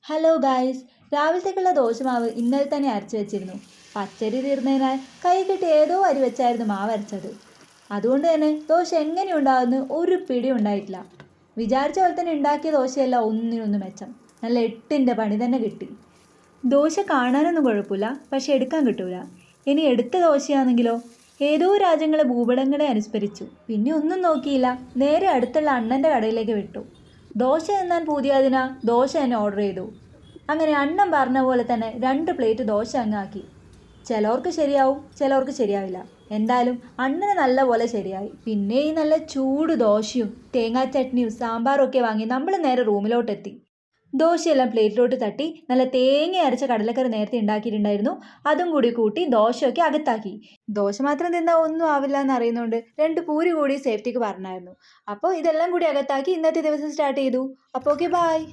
Hello guys, രാവിലത്തേക്കുള്ള ദോശമാവ് ഇന്നലെ തന്നെ അരച്ചു വെച്ചിരുന്നു. പച്ചരി തീർന്നതിനാൽ കൈ കിട്ടി ഏതോ അരി വെച്ചായിരുന്നു മാവ് അരച്ചത്. അതുകൊണ്ട് തന്നെ ദോശ എങ്ങനെയുണ്ടാകുമെന്ന് ഒരു പിടി ഉണ്ടായിട്ടില്ല. വിചാരിച്ച പോലെ തന്നെ ഉണ്ടാക്കിയ ദോശയല്ല ഒന്നിനൊന്നും മെച്ചം. നല്ല 8ന്റെ പണി തന്നെ കിട്ടി. ദോശ കാണാനൊന്നും കുഴപ്പമില്ല, പക്ഷെ എടുക്കാൻ കിട്ടൂല. ഇനി എടുത്ത ദോശയാണെങ്കിലോ ഏതോ രാജ്യങ്ങളെ ഭൂപടങ്ങളെ അനുസ്മരിച്ചു. പിന്നെ ഒന്നും നോക്കിയില്ല, നേരെ അടുത്തുള്ള അണ്ണൻ്റെ കടയിലേക്ക് വിട്ടു. ദോശ തിന്നാൻ പൂതിയാതിനാ ദോശ തന്നെ ഓർഡർ ചെയ്തു. അങ്ങനെ അണ്ണൻ പറഞ്ഞ പോലെ തന്നെ 2 പ്ലേറ്റ് ദോശ അങ്ങാക്കി. ചിലവർക്ക് ശരിയാവും, ചിലവർക്ക് ശരിയാവില്ല. എന്തായാലും അണ്ണന് നല്ല പോലെ ശരിയായി. പിന്നെ ഈ നല്ല ചൂട് ദോശയും തേങ്ങാ ചട്നിയും സാമ്പാറും ഒക്കെ വാങ്ങി നമ്മൾ നേരെ റൂമിലോട്ടെത്തി. ദോശയെല്ലാം പ്ലേറ്റിലോട്ട് തട്ടി നല്ല തേങ്ങ അരച്ച കടലക്കറി നേരത്തെ ഉണ്ടാക്കിയിട്ടുണ്ടായിരുന്നു, അതും കൂടി കൂട്ടി ദോശയൊക്കെ അകത്താക്കി. ദോശ മാത്രം തിന്നാൽ ഒന്നും ആവില്ല എന്ന് അറിയുന്നതുകൊണ്ട് 2 പൂരി കൂടി സേഫ്റ്റിക്ക് പറഞ്ഞായിരുന്നു. അപ്പോൾ ഇതെല്ലാം കൂടി അകത്താക്കി ഇന്നത്തെ ദിവസം സ്റ്റാർട്ട് ചെയ്തു. അപ്പോൾ ഓക്കെ, ബായ്.